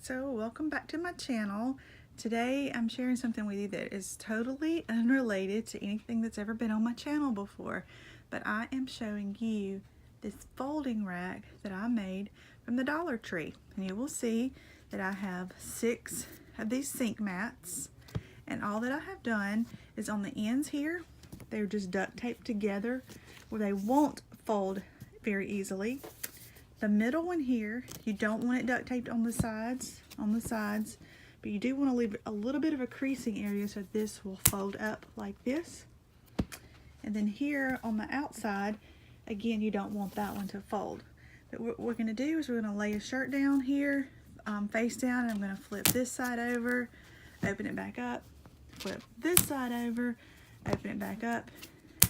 So welcome back to my channel. Today I'm sharing something with you that is totally unrelated to anything that's ever been on my channel before, but I am showing you this folding rack that I made from the Dollar Tree, and you will see that I have 6 of these sink mats, and all that I have done is on the ends here they're just duct taped together where they won't fold very easily. The middle one here, you don't want it duct taped on the sides, but you do want to leave a little bit of a creasing area so this will fold up like this. And then here on the outside, again, you don't want that one to fold. But what we're going to do is we're going to lay a shirt down here, face down, and I'm going to flip this side over, open it back up, flip this side over, open it back up,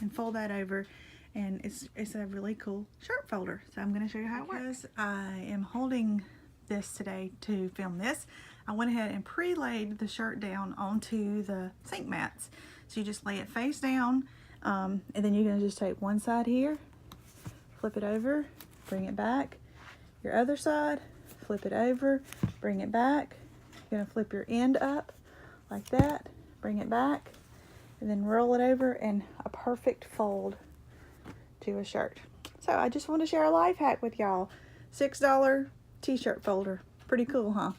and fold that over. And it's a really cool shirt folder. So I'm going to show you how it works. I am holding this today to film this. I went ahead and pre-laid the shirt down onto the sink mats. So you just lay it face down, and then you're going to just take one side here, flip it over, bring it back. Your other side, flip it over, bring it back. You're going to flip your end up like that, bring it back, and then roll it over, and a perfect fold to a shirt. So I just want to share a life hack with y'all. $6 t-shirt folder. Pretty cool, huh?